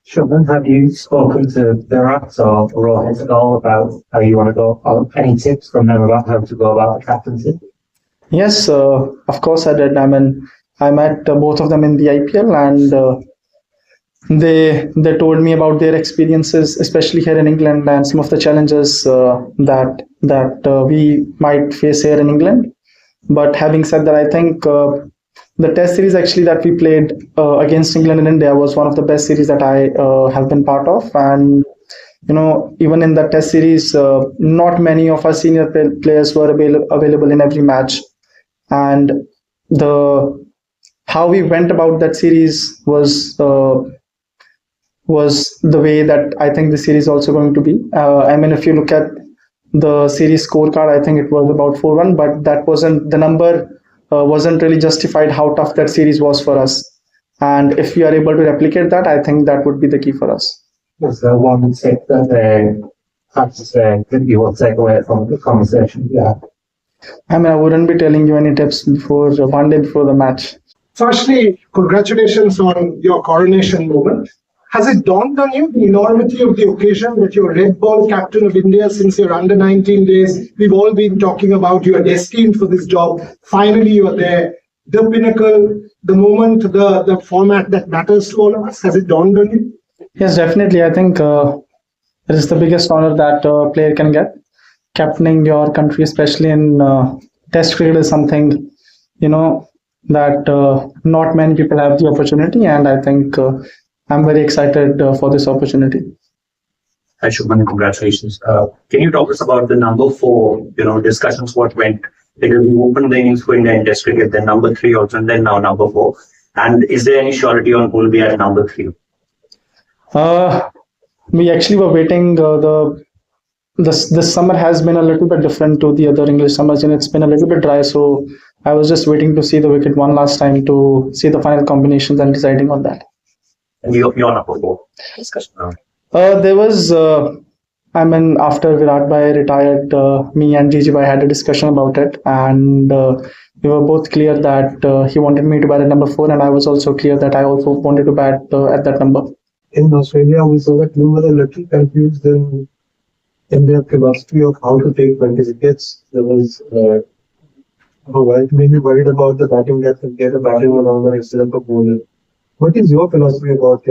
Shubman, have you spoken to Virat or Rohit at all about how you want to go, or any tips from them about how to go about the captaincy? Yes, of course I did. I mean, I met both of them in the IPL, and they told me about their experiences, especially here in England, and some of the challenges that we might face here in England. But having said that, I think the Test series actually that we played against England and India was one of the best series that I have been part of, and even in that Test series, not many of our senior players were available in every match, and the how we went about that series was the way that I think the series is also going to be. I mean, if you look at the series scorecard, I think it was about 4-1, but that wasn't the number, wasn't really justified how tough that series was for us. And if we are able to replicate that, I think that would be the key for us. Was there one tip that you will take away from the conversation? Yeah. I mean, I wouldn't be telling you any tips before one day before the match. Firstly, congratulations on your coronation moment. Has it dawned on you the enormity of the occasion that you're red ball captain of India since your under 19 days? We've all been talking about you are destined for this job. Finally, you're there. The pinnacle, the moment, the format that matters to all of us. Has it dawned on you? Yes, definitely. I think it is the biggest honor that a player can get. Captaining your country, especially in Test cricket, is something that not many people have the opportunity, and I think I'm very excited for this opportunity. Hi, Shubman, congratulations. Can you talk us about the number 4, discussions, what went? Because we opened the innings for India in Test cricket, then number 3 also, and then now number 4. And is there any surety on who will be at number 3? We actually were waiting. This summer has been a little bit different to the other English summers, and it's been a little bit dry. So I was just waiting to see the wicket one last time to see the final combinations and deciding on that. And you're number 4 discussion now. There was, after Virat Bhai retired, me and Gigi Bhai had a discussion about it, and we were both clear that he wanted me to bat at number 4, and I was also clear that I also wanted to bat at that number. In Australia, we saw that you were a little confused in their philosophy of how to take 20 wickets. There was maybe worried about the batting depth and get a batting on over instead of a bowler. What is your philosophy about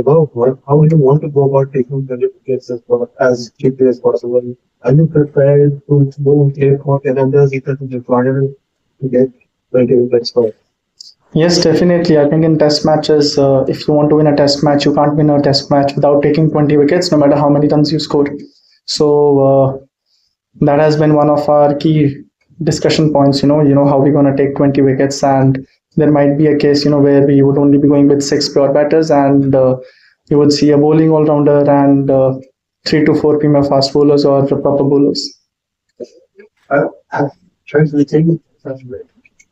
how do you want to go about taking 20 wickets as cheaply as possible? Are you prepared to go and play for 10 unders either to require to get 20 wickets for? Yes, definitely. I think in test matches, if you want to win a test match, you can't win a test match without taking 20 wickets, no matter how many runs you score. So that has been one of our key discussion points. How we're going to take 20 wickets, and there might be a case, where we would only be going with 6 pure batters, and you would see a bowling all-rounder and 3 to 4 premier fast bowlers or proper bowlers.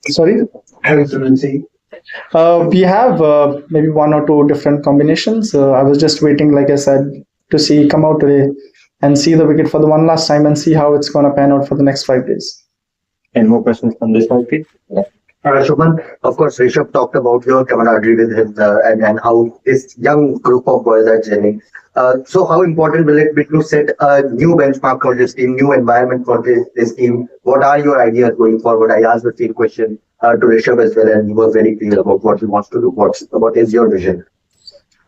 Sorry? We have maybe 1 or 2 different combinations. I was just waiting, like I said, to come out today and see the wicket for the one last time and see how it's going to pan out for the next 5 days. Any more questions from this side, please? Shubman, of course, Rishabh talked about your camaraderie with him and how this young group of boys are gelling. So how important will it be to set a new benchmark for this team, new environment for this team? What are your ideas going forward? I asked the same question to Rishabh as well, and he was very clear about what he wants to do. What is your vision?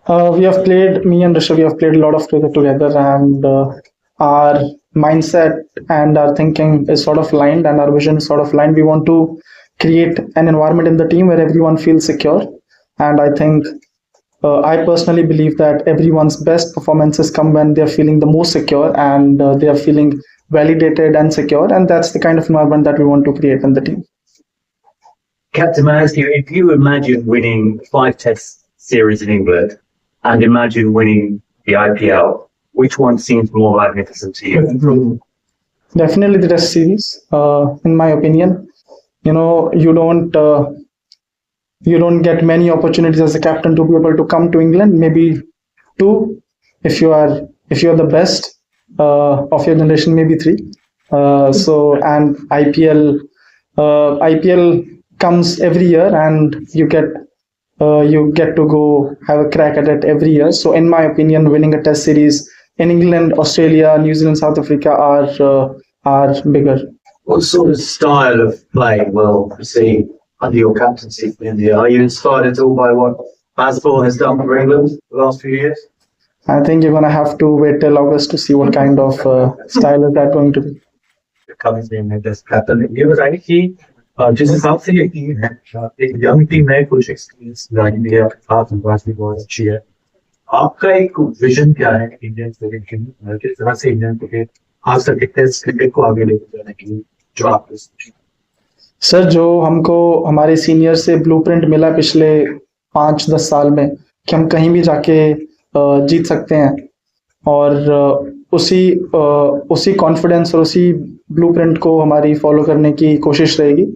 Me and Rishabh, we have played a lot of cricket together, and our mindset and our thinking is sort of aligned, and our vision is sort of aligned. We want to create an environment in the team where everyone feels secure, and I think I personally believe that everyone's best performances come when they're feeling the most secure and they are feeling validated and secure, and that's the kind of environment that we want to create in the team. Captain, I ask you, if you imagine winning 5 Test series in England and imagine winning the IPL, which one seems more magnificent to you? Definitely the Test series, in my opinion. You don't get many opportunities as a captain to be able to come to England. Maybe 2, if you are the best of your generation, maybe 3. And IPL comes every year, and you get you get to go have a crack at it every year. So, in my opinion, winning a Test series in England, Australia, New Zealand, South Africa are bigger. Also, the style of play will see under your captaincy for India. Are you inspired at all by what Bazball has done for England the last few years? I think you're gonna have to wait till August to see what kind of style is that going to be. Coming in as captain, ये बताइए कि जिस हिसाब से ये team है, एक young team है, कुछ एक्सपीरियंस लाइन के साथ भी बहुत अच्छी है. आपका एक विजन क्या है इंडियन क्रिकेट के लिए? किस तरह से इंडियन क्रिकेट आज तक टेस्ट क्रिकेट को आगे लेकर जाने के लिए जो आपने सोचा? सर, जो हमको हमारे सीनियर से ब्लूप्रिंट मिला पिछले 5-10 साल में कि हम कहीं भी जाके जीत सकते हैं, और उसी कॉन्फिडेंस और उसी ब्लूप्रिंट को हमारी फॉलो करने की कोशिश रहेगी.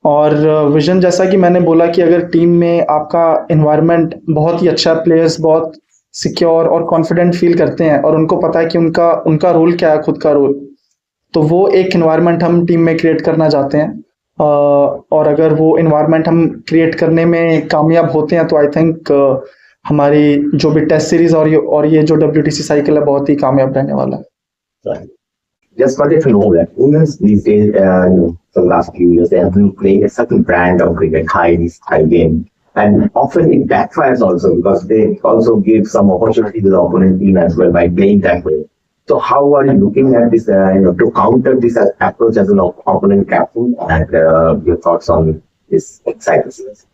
और विजन, जैसा कि मैंने बोला कि अगर टीम में आपका एनवायरनमेंट बहुत ही अच्छा, प्लेयर्स बहुत सिक्योर और कॉन्फिडेंट फील करते हैं और उनको पता है कि उनका रोल क्या है, खुद का रोल, तो वो एक एनवायरनमेंट हम टीम में क्रिएट करना चाहते हैं. और अगर वो एनवायरनमेंट हम क्रिएट करने में कामयाब होते हैं तो आई थिंक हमारी जो भी टेस्ट सीरीज और ये जो WTC साइकिल है बहुत ही कामयाब रहने वाला है. Just wanted to know that Indians these days, for the last few years, they have been playing a certain brand of cricket, high game, and often it backfires also because they also give some opportunity to the opponent team as well by playing that way. So, how are you looking at this, to counter this approach as an opponent captain, and your thoughts on this exciting series?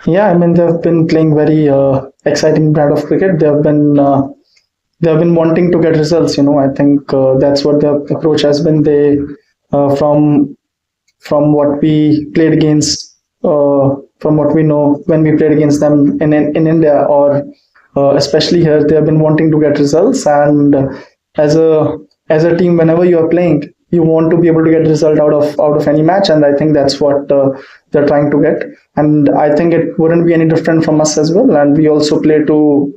Yeah, I mean they've been playing very exciting brand of cricket. They've been wanting to get results. I think that's what their approach has been. They from what we played against, from what we know when we played against them in India, or especially here, they have been wanting to get results. And as a team, whenever you are playing, you want to be able to get result out of any match, and I think that's what they're trying to get. And I think it wouldn't be any different from us as well. And we also play to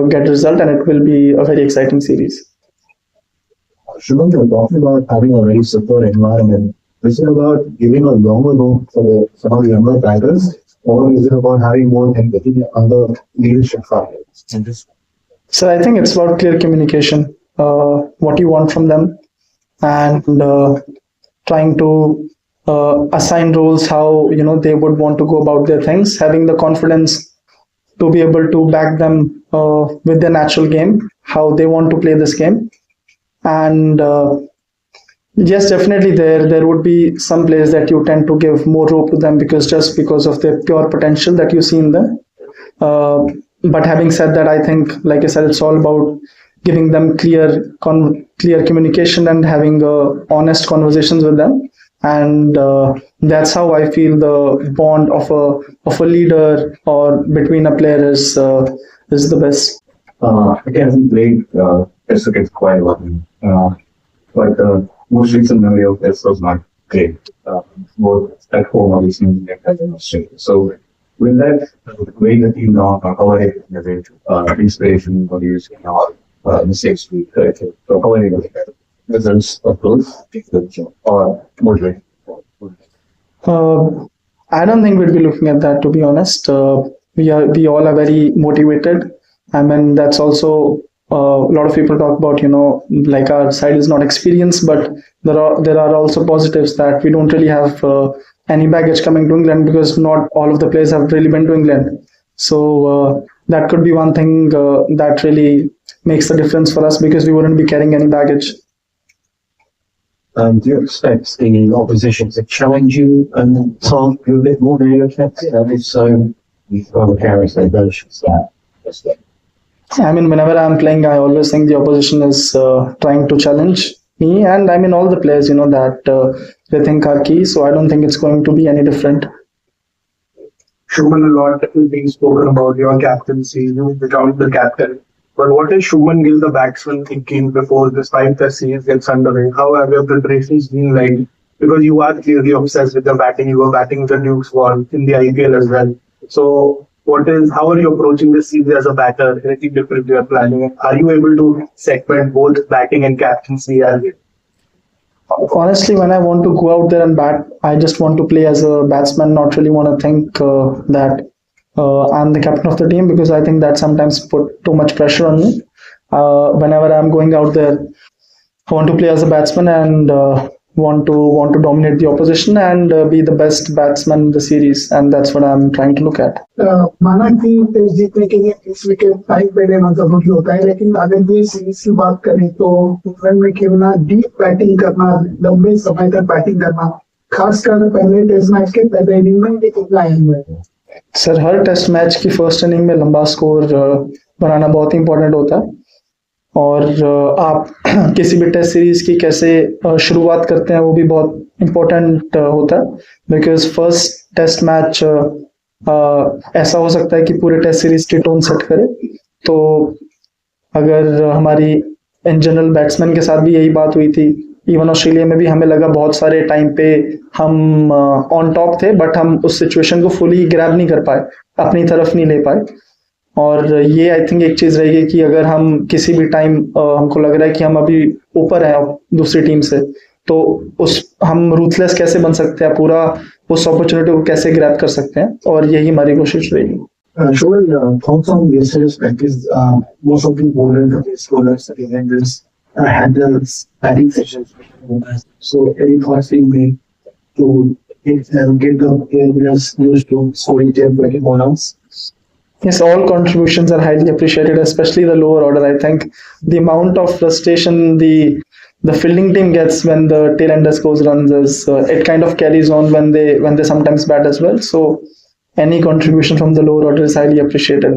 get result, and it will be a very exciting series. Shubman, you're talking about having a very secure environment. Is it about giving a longer rope for some of the younger batters, or is it about having more empathy on the leadership side? So I think it's about clear communication, what you want from them, and trying to assign roles how they would want to go about their things, having the confidence to be able to back them with their natural game, how they want to play this game. And yes, definitely there would be some players that you tend to give more rope to them because of their pure potential that you see in them. But having said that, I think, like I said, it's all about giving them clear communication and having honest conversations with them. And that's how I feel the bond of a leader or between a player is the best. I haven't played Test cricket quite a lot, but most recent memory of this was not great, both at home obviously and in Australia. So, will that weigh the team down, or how are you looking at it? Inspiration, or using mistakes we corrected? So, how are you looking at it? Results of those, or motivation? I don't think we'd be looking at that, to be honest. We all are very motivated. I mean, that's also a lot of people talk about, like our side is not experienced, but there are also positives that we don't really have any baggage coming to England because not all of the players have really been to England. So that could be one thing that really makes the difference for us because we wouldn't be carrying any baggage. Do you expect the opposition to challenge you and talk you a bit more than you expected? And if so, you've got to carry their versions that. I mean, whenever I'm playing, I always think the opposition is trying to challenge me, and I mean all the players, that they think are key. So I don't think it's going to be any different. Shubman, a lot is being spoken about your captaincy, you become the captain. But what is Shubman Gill, the batsman, thinking before this 5-test series gets underway? How have your preparations been like? Because you are clearly obsessed with the batting. You were batting with the Duke's ball in the IPL as well. So, how are you approaching this series as a batter? Anything different you are planning? Are you able to segment both batting and captaincy? Honestly, when I want to go out there and bat, I just want to play as a batsman, not really want to think that I'm the captain of the team, because I think that sometimes put too much pressure on me. Whenever I'm going out there, I want to play as a batsman and want to dominate the opposition and be the best batsman in the series, and that's what I'm trying to look at. माना कि test जीतने के लिए 20 wicket time पहले जरूरी होता है, लेकिन अगर ये सीरीज की बात करें तो इंग्लैंड में खेलना, डीप बैटिंग करना, लंबे समय तक बैटिंग करना, खासकर पहले टेस्ट मैच के पहले इनिंग में कितना अहम है? सर, हर टेस्ट मैच की फर्स्ट इनिंग में लंबा स्कोर बनाना बहुत इंपॉर्टेंट होता है, और आप किसी भी टेस्ट सीरीज की कैसे शुरुआत करते हैं वो भी बहुत इम्पोर्टेंट होता है, बिकॉज फर्स्ट टेस्ट मैच ऐसा हो सकता है कि पूरे टेस्ट सीरीज की टोन सेट करे। तो अगर हमारी इन जनरल बैट्समैन के साथ भी यही बात हुई थी, इवन ऑस्ट्रेलिया में भी हमें लगा बहुत सारे टाइम पे हम ऑन टॉप थे, बट हम उस सिचुएशन को फुली ग्रैब नहीं कर पाए, अपनी तरफ नहीं ले पाए। और ये आई थिंक एक चीज रहेगी कि अगर हम किसी भी टाइम हमको लग रहा है कि हम अभी ऊपर हैं दूसरी टीम से, तो उस हम रूथलेस कैसे बन सकते हैं, पूरा उस अपॉर्चुनिटी को कैसे ग्रैब कर सकते हैं, और यही हमारी कोशिश रहेगी। Shubman, thoughts on yesterday's practice? Most of the bowlers, the defenders had their batting sessions. So, any thoughts being made to get the players used to scoring their bowlers? Yes, all contributions are highly appreciated, especially the lower order. I think the amount of frustration the fielding team gets when the tail ender scores runs is it kind of carries on when they sometimes bat as well. So any contribution from the lower order is highly appreciated.